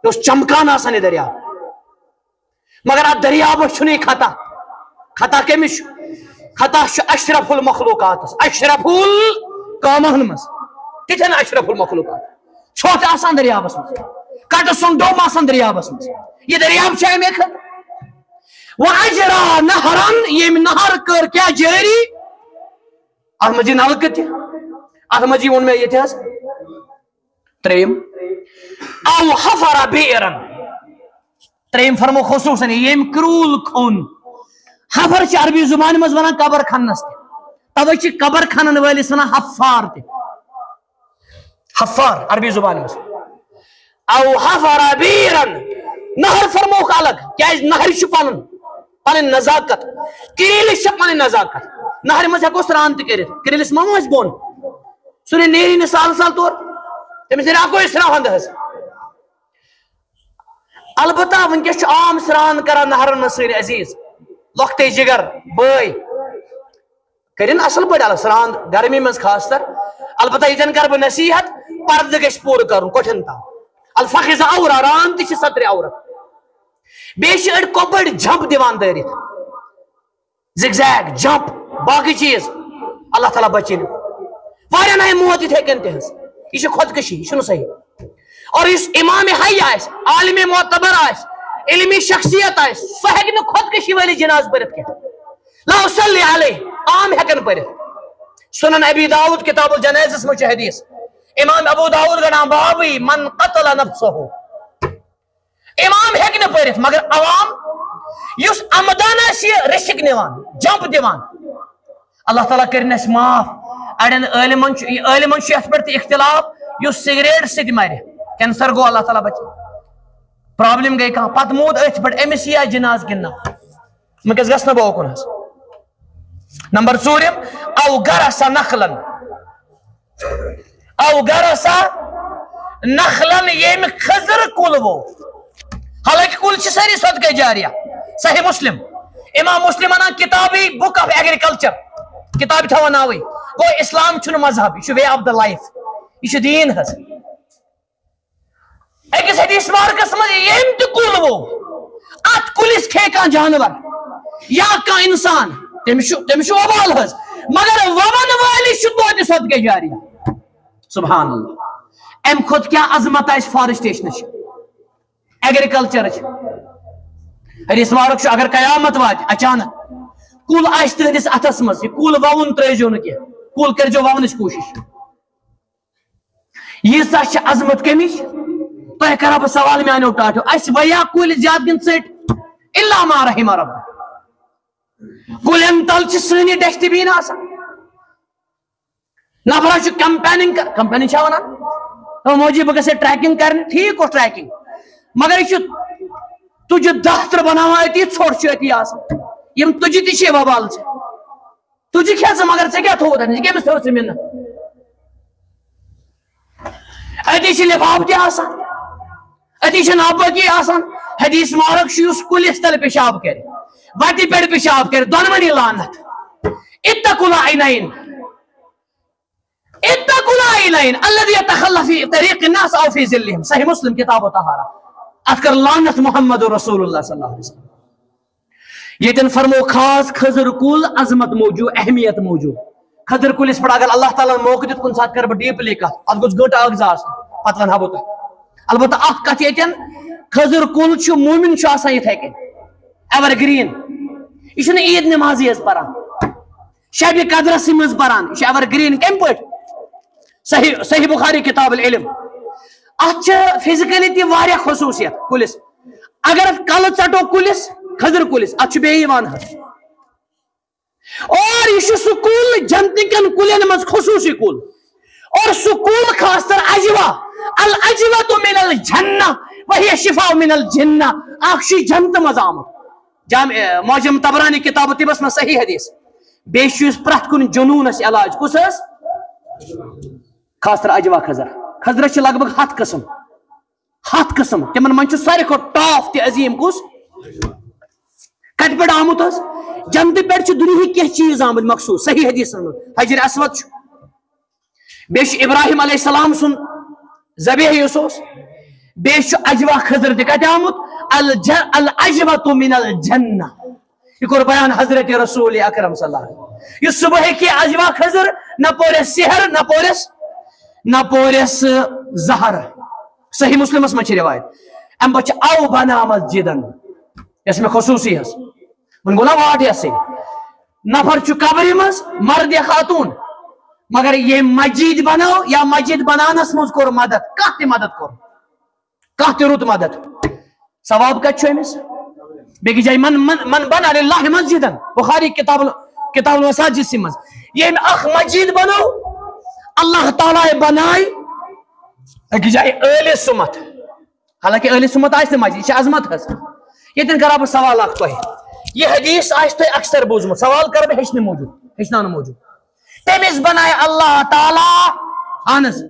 اس چمکان آسان دریاب مگر ات دریاب چھنے خطا خطا کمش خطا اشرف المخلوقات اشرف القامہن مز تتھن اشرف المخلوقات چھوٹ آسان دریابس مز کٹ سن ڈوم آسان دریابس مز یہ دریاب چاہے میں خط وَأَجْرَى نَهْرًا یہ نہر کر کیا جاری ات مجھے نلکہ تہ ات مجھے ون میں یہ تہ تریم او حفر بئرن تریم فرمو خصوصا یم کرول کھون حفر چھ عربی زبان مز ونان قبر کھنس تہ توے چھ قبر کھنن وٲلِس ونان حفار تہ حفار عربی زبان مز او حفر بئرن نہر فرموک الگ کیا نہر چھ پنن نزاکت کریلس چھ پنن نزاکت نہر مز ہیکو سران تہ کرت کریلس ما آس بون سہ نیری نہ سال سال طور تمس نیرا کوئی سران حظ البتہ ونکس چھ عام سران کران نہرن مز سٲری عزیز لۄکٹے جگر بٲے کرن اصل پٲٹھۍ الگ سران گرمی مز خاص تر البتہ یتن کر بہ نصیحت پردٕ گژھِ پوٗرٕ کرُن کوٹھٮ۪ن تام الفخذ عورہ ران تہ چھ سترِ عورت بیٚیہِ چھِ أڑۍ کۄپٕڑۍ جمپ دِوان دٲرِتھ زِگ زیگ جمپ باقی چیز اللہ تعالیٰ بچن واریاہن آیہِ موت یِتھے کٔنۍ تہِ حظ یہ خودکشی یہ چھُنہٕ صحیح اور اس امام حی آسہِ عالم معتبر آسہِ علمی شخصیت آسہِ سُہ ہیٚکہِ نہٕ خودکشی وٲلِس جناز پٔرِتھ کینٛہہ لا اصلی علیہ عام ہیٚکن پٔرِتھ سنن ابی داؤد کتاب الجنائزس منٛز چھُ حدیث امام ابو داؤد گڑان بابی من قتل نفسه امام ہیٚکہِ نہٕ پٔرِتھ مگر عوام یُس عمدان آسہِ رِسک نِوان جمپ دِوان اللہ تعالیٰ کرن اس معاف اڑین عالمن چھُ یتھ پٮ۪ٹھ تہِ اختلاف یُس سگریٹ سۭتۍ مرِ کینسر گوٚو اللہ تعالیٰ بچ پرابلم گئی کانٛہہ پتہٕ موٗد أتھۍ پٮ۪ٹھ أمِس یِیا جناز کِنہٕ نہ وٕنکٮ۪س گژھِ نہٕ بہٕ اوکُن حظ نمبر ژوٗرِم او گرسا نخلن او گرسا نخلن ییٚمہِ خٔزٕر کُل ووٚو حالانکہ کل چھ ساری صدقہ جاریہ صحیح مسلم امام مسلم انان کتابی بک آف ایگریکلچر کتاب تھاوان ناوی گو اسلام چھُنہٕ مذہب یہ وے آف دا لائف یہ دین حظ اکس حدیث مارکس مز یم تہ کل وو ات کلس کھے کان جانور یا کان انسان تمس وبال حظ مگر وون والی چھ توتہ صدقہ جاریہ سبحان اللہ ام خود کیا عظمت آس فارسٹیشن ایگریکلچر حدیث مبارک اگر قیامت وات اچانک کل آس تہندس اتھس مز یہ کل وون ترٲیزیو نہٕ کینٛہہ کل کرزیو وونٕچ کوٗشش ییٖژاہ چھِ عظمت کمِچ تۄہہِ کرا بہٕ سوال میانیو ٹاٹھیو اسہِ ویا کُلۍ زیادٕ کِنہٕ ژٔٹۍ الا ما رحم رب کُلٮ۪ن تل چھِ سٲنی ڈسٹ بین آسان نفرا چھُ کمپیننگ چھا ونان موجی بہٕ گژھٕ ٹریکنگ کرنہِ ٹھیٖک اوس ٹریکنگ مگر یہ تجھے دہتر بناوان اتی ژھوٹ چھُ اتی آسان یم تجھے تہِ چھِ وبال چھِ تجھے کھے ژٕ مگر ژےٚ کیٛاہ تھوٚوُتھ ژےٚ کٔمِس تھٲو ژٕ مِنت اتی چھِ لفاف تہِ آسان اتی چھِ ناپٲکی آسان حدیث مبارک چھُ یُس کُلِس تل پیشاب کرِ وتہِ پٮ۪ٹھ پیشاب کرِ دۄنوٕنی لعنت اتقوا العینین اتقوا العینین الذی یتخلى فی طریق الناس او فی ظلهم صحیح مسلم کتاب الطہارہ ات کر لعنت محمد رسول اللہ صلی اللہ علیہ وسلم یتن فرمو خاص خضر کل عظمت موجود اہمیت موجود خضر کلس پہ اگر اللہ تعالیٰ موقع دیت کن سات کر بہ ڈیپلی کت ات گوس گنٹہ اخ زاس پتہ ونہا بہ تہ البتہ اخ کت یتن خضر کل چھ مومن چھ آسان یتھے کن ایور گرین یہ چھنہ عید نمازی حظ پران شب قدرس مز پران یہ ایور گرین کم پہ صحیح بخاری کتاب العلم ات فزیکلی تہ واریاہ خصوصیت کلس اگر کل ژٹو کلس خضر کلس ات بیان اور یہ سہ کل جنتکن کلین مز خصوصی کل اور سہ کل خاص طر اجوا الاجوۃ من الجنہ وہی شفاء من الجنہ اخ جنت مز آمت معجم طبرانی کتاب طبس میں صحیح حدیث بیس پرت کن جنونس علاج کس خاص طر اجوا خضر خضرس لگ بھگ 7 قسم تمن من ساروی کھت ٹاپ تہ عظیم کس کت پہ آمت جنت پہ دنیا کی چیز آمت مخصوص صحیح حدیث حجر اسود بیس ابراہیم علیہ السلام سن ذبیح اس بیس اجوا خضر تہ کت آمت الاجوۃ من الجنہ یہ کور بیان حضرت رسول اکرم صلی اللہ علیہ وسلم یہ صبح کی اجوا خضر نہ پورس سحر نہ پورس زہر صحیح مسلم اس میں روایت ام بچ او بنا مسجدن اس میں خصوصی ہے من گونا واٹ یسی نفر چھ قبر مز مرد یا خاتون مگر یہ مسجد بناو یا مسجد بنانس مز کور مدد کانٛہہ تہِ مدد کور کانٛہہ تہِ رُت مدد ثواب کت چھُ أمِس بیٚکہِ جایہِ من بنا للہ مسجدن بخاری کتاب المساجد سی مز یہ اخ مسجد بنو اللہ تعالیٰ بنائے أکِس جایہِ اہل سُمت حالانکہ اہل سُمت آسہِ نہٕ مسجد یہ عظمت حظ یتن کرا بہ سوال اخ تہ یہ حدیث آسہِ تۄہہِ اکثر بوٗزمُت سوال کر بہ ہیٚچھناونہٕ موجود تٔمِس بنائے اللہ تعالیٰ اہن حظ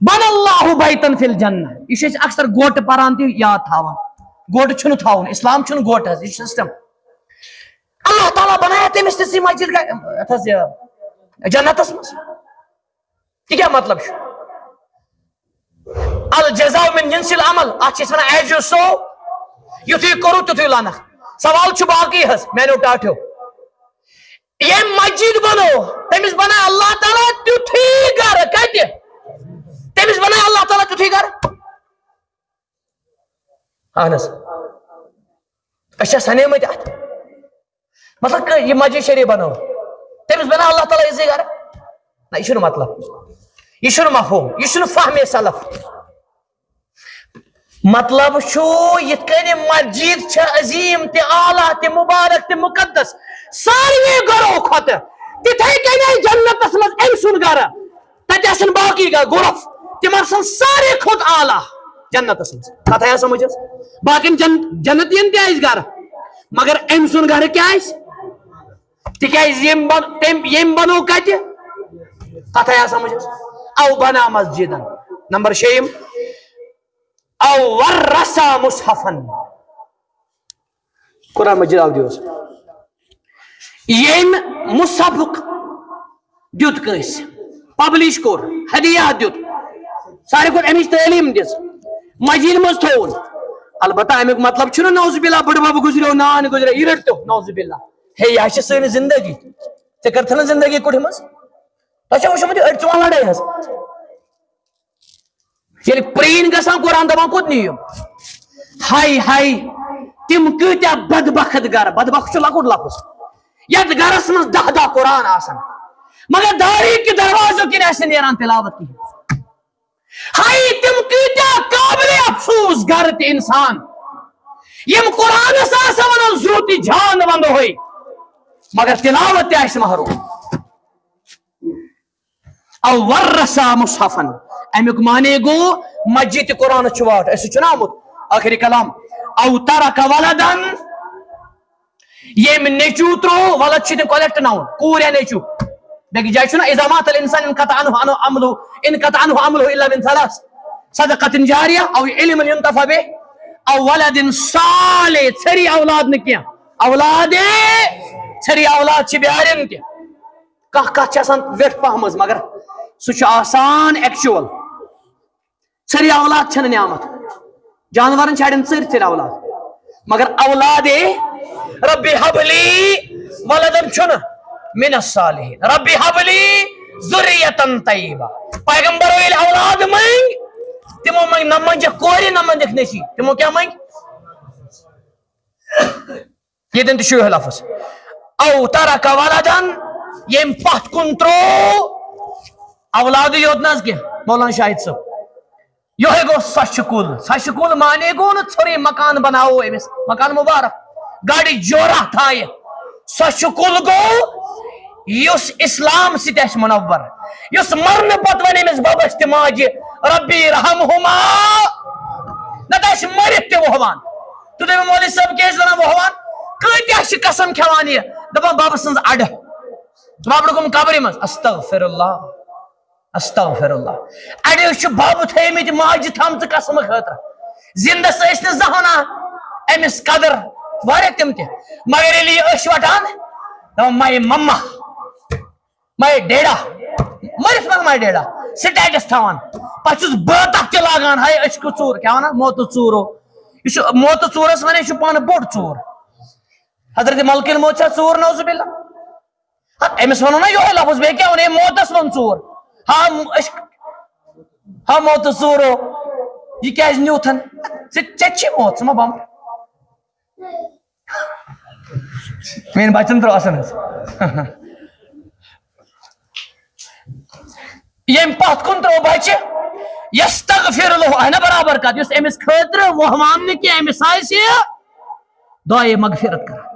بن اللہ بیتن فی الجنہ یہ چھِ أسۍ اکثر گوٹہٕ پران تہِ یاد تھاوان گوٹہٕ چھُنہٕ تھاوُن اسلام چھُنہٕ گوٹہٕ حظ یہ چھُ سسٹم اللہ تعالیٰ بنایا تٔمِس تِژھٕے مسجد یتھ حظ جنتس مز یہ کیا مطلب چھُ الجزاء من جنس العمل ات چھِ أسۍ ونان ایز یو سو یتھُے کوٚرُو تیُتھُے لنکھ سوال چھُ باقی حظ میانیو ٹاٹھیو یم مسجد بنو تٔمِس بناے اللہ تعالیٰ تیُتھُے گرٕ کتہِ تٔمِس بناے اللہ تعالیٰ تیُتھُے گرٕ اہن حظ أسۍ چھا سنیمٕتۍ اتھ مطلب یہ مسجد شریف بنو تٔمِس بناے اللہ تعالیٰ یِژٕے گرٕ نہ یہ چھُنہٕ مطلب یہ چھُنہٕ مفہوم یہ چھُنہٕ فہمِ سلف مطلب چھُ یِتھ کٔنۍ مسجد چھِ عظیم تہِ اعلیٰ تہِ مبارک تہِ مقدس ساروی گرو کھۄتہٕ تِتھے کٔنۍ جنتس منٛز أمۍ سُنٛد گرٕ تتہِ آسن باقی غرف تِم آسن ساروی کھۄتہٕ اعلیٰ جنتس منٛز کتھ آیا سمجھ حظ باقین جنتین تہِ آسہِ گرٕ مگر أمۍ سُنٛد گرٕ کیٛاہ آسہِ تِکیٛازِ ییٚمۍ بنو کتہِ کتھ آیا سمجھ حظ او بنا مسجدن نمبر 6 او ورثا مصحفن قرآن مجید آو دیوس یم مصحف دیت کس پبلش کور ہدیہ دیت سارے کھوتہٕ امچ تعلیم دس مسجد مز تھون البتہ امیک مطلب چھُنہٕ نوز باللہ بڑ بب گزریو نان گزریو یہ رٹو نوز باللہ ہے یہ چھِ سٲنۍ زندگی ژےٚ کٔرتھٕ نہٕ زندگی کُٹھمٕژ تۄہہِ چھا وٕچھمُت أڑۍ ژٕ وَن لڑٲے حظ ییٚلہِ پرٛٲنۍ گژھان قرآن دپان کوٚت نِیِو ہاے ہاے تِم کۭتیاہ بدبخت گرٕ بدبخت چھُ لۄکُٹ لفظ یتھ گرس منٛز 10 قرآن آسان مگر داری کہ دروازو کِنۍ آسہِ نہٕ نیران تلاوت کِہیٖنۍ ہاے تِم کۭتیاہ قابلِ افسوس گرٕ تہِ انسان یم قرآنس آسان ونان ضروٗرتٕے جان ونٛدہوے مگر تلاوت تہِ آسہِ محروم او ورثا مصحفن امیک معنی گو مسجد تہِ قرآن چھُ واٹھ أسۍ چھُنہ آمُت آخری کلام او ترک ولدن یم نیچو ترو ولد چھِ تِم کولیکٹ ناوُن کوٗر یا نیچو بیٚکہِ جایہِ چھُنہ اذا مات الانسان انقطع عنه عمله الا من 3 صدقة جاریہ او علم ينتفع به او ولد صالح ژھری اولاد نہٕ کینٛہہ اولاد ژھری اولاد چھِ بیارٮ۪ن تہِ کانٛہہ کتھ چھِ آسان ویٹھ پہمٕژ مگر سُہ چھُ آسان ایکچُول ژھری اولاد چھنہٕ نعمت جانورن چھِ اڑٮ۪ن ژٔرۍ اولاد مگر اولاد ربی حبلی ولدن چھن من الصالحین ربی حبلی ذریتن طیبہ پیغمبر ویل اولاد منگ تمو منگ نہ منجھ کوری نہ منجھ نشی تمو کیا منگ یہ دن تشوہ لفظ او ترک ولدن یم پت کن ترو اولاد یوت ناز کے مولانا شاہد صاحب یہ گو سشکول مانے گو نا ژھوری مکان بناو امس مکان مبارک گاڑی جورا تھائے سشکول گو یس اسلام ست منور یس مرن پت ون امس ببس تہ ماجہ ربی رحمہما نتہ مرت تہ وہوان تو دے مولوی صاحب کیس ونان وہوان کتیا قسم کھوان یہ دپان بابا سنز اڑ بابڑ گم قبر مز استغفر اللہ اڑیو باب تھمت ماجہ تھمت قسم خاطر زندہ س زہانا امس قدر واریاہ تم تہ مگر ییٚلہِ یہِ أچھ وٹان دپان ماے مما ماے ڈیڈا مرتھ منٛز ماے ڈیڈا سٹیٹس تھاوان پتہٕ چھُس بٲتکھ تہِ لاگان ہاے أچھ کو ژوٗر کیٛاہ ونان موتہٕ ژوٗرو یہ چھُ موتہٕ ژوٗرس ونان یہِ چھُ پانہٕ بوٚڑ ژوٗر حضرت ملکہ الموت چھا ژوٗر نعوذ باللہ امس ونو نا یہے لفظ بیٚیہِ کیٛاہ ونے موتس ون ژوٗر ہاں موتہٕ ژوٗرو یہ کیٛازِ نیوٗتھن ژےٚ چھی موت ژٕ ما بم میٛٲنۍ بچن ترٛٲو اَسن حظ ییٚمہِ پتھ کُن ترٛوو بچہِ یستغفر لہُ اہنا برابر کتھ یُس أمِس خٲطرٕ وہوان نہٕ کینٛہہ أمِس آسہِ دعایے مغفرت کران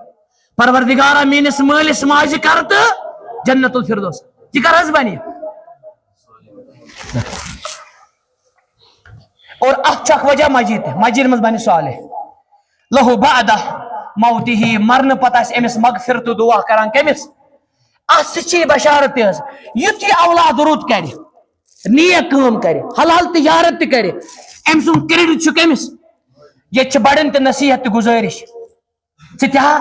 پروردگارا میٲنِس مٲلِس ماجہِ کر تہٕ جنت الفردوس یہِ کر حظ بنہِ اور اتھ چھُ اکھ وجہ مسجد تہِ مسجد منٛز بنہِ صالح لہُ بعدہ موتِہی مرنہٕ پتہٕ آسہِ أمِس مغفرت دعا کران کٔمِس اتھ سۭتۍ چھِ یہِ بشارت تہِ حظ یُتھ یہِ اولاد رُت کرِ نیک کٲم کرِ حلال تجارت تہِ کرِ أمۍ سُنٛد کریڈٹ چھُ کٔمِس ییٚتہِ چھِ بڑٮ۪ن تہِ نصیحت تہِ گُزٲرِش ژٕ تہِ ہا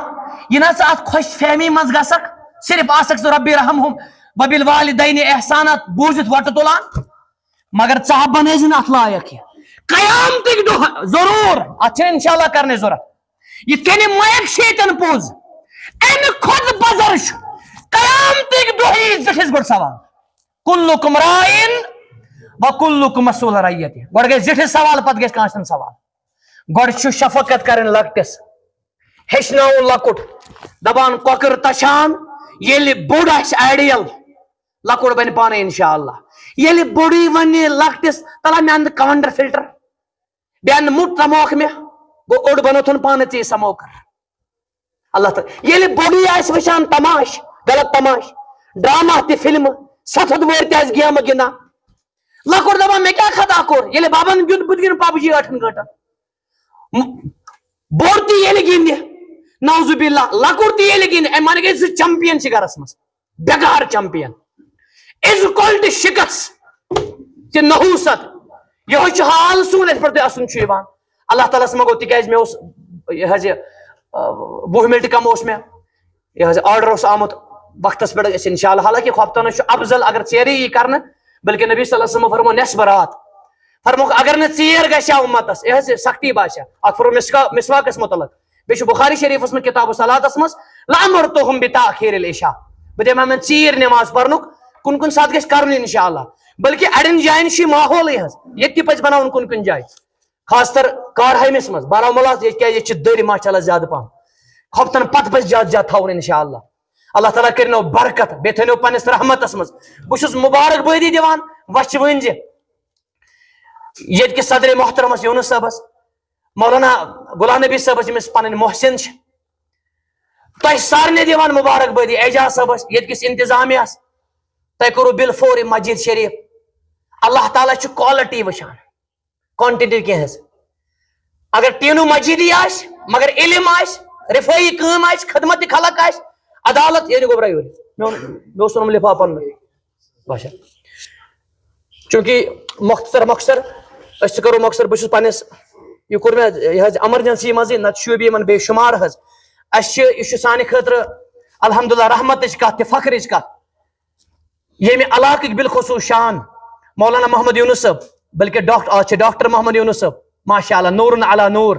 یہِ نہ ژٕ اتھ خۄش فہمی منٛز گژھکھ صرف آسکھ ژٕ ربی رحمہُم وبالوالدین احسانات بوٗزِتھ وۄٹہٕ تُلان مگر ژٕ ہا بنٲیزِ نہٕ اتھ لایق کینٛہہ قیامتٕکۍ دۄہ ضروٗر اتھ چھِ انشاءاللہ کرنٕچ ضوٚرتھ یِتھ کٔنۍ مایک چھِ ییٚتٮ۪ن پوٚز امہِ کھۄتہٕ بزر چھُ قیامتٕکۍ دۄہ یی زِٹھِس گۄڈٕ سوال کُلُکُم راعٍ وکُلُکُم مسئوٗلٌ عن رعیتہِ گۄڈٕ گژھِ زِٹھِس سوال پتہٕ گژھِ کٲنٛسہِ ہُنٛد سوال گۄڈٕ چھُ شفقت کرٕنۍ لۄکٹِس ہیٚچھناوُن لۄکُٹ دپان کۄکر تچھان ییٚلہِ بوٚڑ آسہِ آیڈیل لۄکُٹ بنہِ پانے انشاءاللہ ییٚلہِ بوٚڑٕے ونہِ لۄکٹِس تلا مےٚ اندٕ کاونڈر فلٹر بیٚیہِ اندٕ مُٹ تموکھ مےٚ گوٚو اوٚڑ بنوتھن پانہٕ ژےٚ سموکر اللہ تعالیٰ ییٚلہِ بوٚڑٕے آسہِ وٕچھان تماش غلط تماش ڈرامہ تہِ فلمہٕ 700 وٲرۍ تہِ آسہِ گیمہٕ گِنٛدان لۄکُٹ دپان مےٚ کیٛاہ خطا کوٚر ییٚلہِ ببن گیُنٛد بہٕ تہِ گِنٛدٕ PUBG 8 گٲنٛٹن بوٚڑ تہِ ییٚلہِ گِنٛدِ نعوذ باللہ لۄکُٹ تہِ ییٚلہِ گِنٛدِ امہِ ونہِ گٔے زٕ چمپین چھِ گرس منٛز بےٚکار چمپین از اِکول ٹُو شِکس تہِ نحوٗست یِہوے چھُ حال سون یتھ پٮ۪ٹھ تۄہہِ اَسُن چھُ یِوان اللہ تعالیٰ ہس منٛگو تِکیٛازِ مےٚ اوس یہِ حظ یہِ 20 منٹ کم اوس مےٚ یہِ حظ آرڈر اوس آمُت وقتس پٮ۪ٹھ گژھِ انشاءاللہ حالانکہِ خۄفتنس چھُ افضل اگر ژیرٕے یی کرنہٕ بلکہِ نبی صلی اللہ علیہ وسلم فرمو نٮ۪صبہٕ رات فرموکھ اگر نہٕ ژیر گژھِ ہا اُمتس یہِ حظ یہِ سختی باسہِ ہا اکھ فرمو مسواکس متعلق بیٚیہِ چھُ بخاری شریفس منٛز کتاب صلاتس منٛز لأمرتُہُم بتأخیٖر العشاء بہٕ دِمہٕ یِمن ژیٖرۍ نٮ۪ماز پرنُک کُنہِ کُنہِ ساتہٕ گژھِ کرُن انشاءاللہ بلکہِ اڑٮ۪ن جاین چھُ یہِ ماحولٕے حظ ییٚتہِ تہِ پزِ بناوُن کُنہِ کُنہِ جایہِ خاص کر کارہٲمِس منٛز بارہمولہ کیٛازِ ییٚتہِ چھِ دٔرۍ ماشاء اللہ زیادٕ پہم خۄفتن پتہٕ پزِ زیادٕ زیادٕ تھاوُن انشاءاللہ اللہ تعالیٰ کرنو برکت بیٚیہِ تھٲینو پننِس رحمتس منٛز بہٕ چھُس مُبارک بٲدی دِوان وچھِ ؤنۍ زِ ییٚتہِ کِس صدرِ محترمس یوٗنس صٲبس مولانا غلام نبی صٲبس ییٚمِس پنٕنۍ محسن چھِ تۄہہِ سارنٕے دِوان مُبارک بٲدی اعجاز صٲبس ییٚتہِ کِس انتظامیہس تۄہہِ کوٚروٕ بِل فور یہِ مسجد شریف اللہ تعالیٰ چھُ کالٹی وٕچھان کوانٹٹی کینٛہہ حظ اگر ٹیٖنوٗ مسجدی آسہِ مگر علم آسہِ رِفٲیی کٲم آسہِ خدمت خلق آسہِ عدالت یعنی گوٚبرا یورٕ مےٚ اوس اوٚنمُت لِفاف پنُن باشا چوٗنٛکہِ مۄختصر أسۍ تہِ کرو مۄختصر بہٕ چھُس پننِس یہِ کوٚر مےٚ یہِ حظ ایمرجنسی منٛزٕے نتہٕ شوٗبہِ یِمن بے شُمار حظ اسہِ چھِ یہِ چھُ سانہِ خٲطرٕ الحمدللہ رحمتٕچ کتھ تہِ فخرٕچ کتھ ییٚمہِ علاقٕکۍ بالخصوٗص شان مولانا محمد یوٗنس صٲب بلکہِ آز چھِ ڈاکٹر محمد یوٗنس صٲب ماشاء اللہ نوٗرن علی نوٗر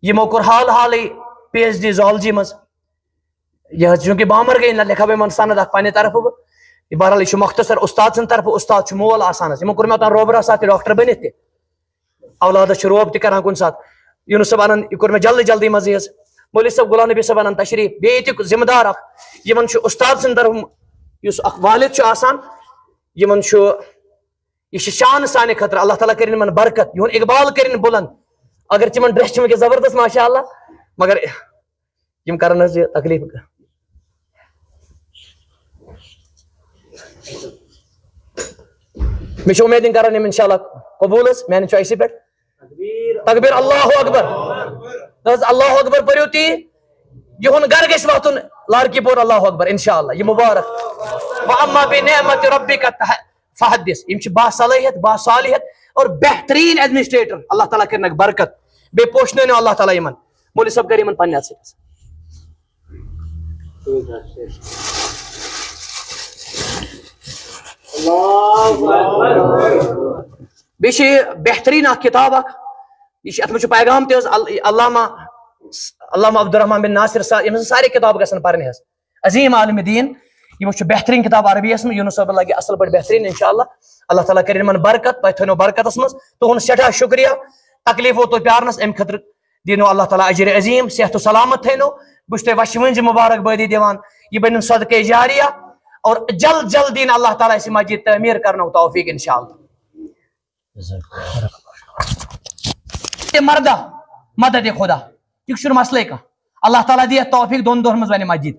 یِمو کوٚر حال حالٕے PhD زالجی مز یہ چونکہ بامر گئی لکھا بہ من سند اخ پنہ طرف بہرحال یہ مختصر استاد سن طرف استاد مول آسان یہ کور مے روبرا سات ڈاکٹر بنت تہ اولادس روب تہ کران کن سات یونس صاحب انن یہ کور مے جلدی جلدی مز یہ مولوی صاحب غلام نبی صاحب انن تشریف بیت ذمہ دار اخ یمن استاد سن طرف یس اخ والد آسان یمن یہ شان سانہ خطر اللہ تعالیٰ کرن من برکت یہن اقبال کرن بلند اگر تمن ڈریس چھ زبردست ماشاء اللہ مگر یم کرن یہ تکلیف میں امید کران انشاءاللہ قبول میانہ چوائسی پہ تکبیر اللہ اکبر اللہ اکبر پریو تی یہن گھر گھس واتن لارکی پور اللہ اکبر انشاءاللہ یہ مبارک واما بنعمت ربک فحدث یم چھ با صلاحیت با صالحیت اور بہترین ایڈمنسٹریٹر اللہ تعالیٰ کرنک برکت بے پوشن اللہ تعالیٰ یمن مولوی صاحب کر یمن پنہ سے بیش بہترین کتاب یہ ات پیغام تہ علامہ عبدالرحمان بن ناصر صاحب یم سارے کتاب گھن پرنہ عظیم عالم دین یہ بہترین کتاب عربی میں یونس صاحب لگے اصل پہ بہترین انشاءاللہ اللہ تعالیٰ کر من برکت تہ تھو برکتس مز تہد سٹھا شکریہ تکلیف تو پیارنس ام خاطر دینو اللہ تعالیٰ اجر عظیم صحت و سلامت تھینو بس تہ وش ونج مبارک بادی دیوان یہ بنن صدقہ جاریہ اور جلد جلد دین اللہ تعالیٰ اس مسجد تعمیر کرنا توفیق انشاءاللہ مردہ مدد خدا یہ مسئلہ کا اللہ تعالیٰ دی توفیق دون دور مز بنہ مسجد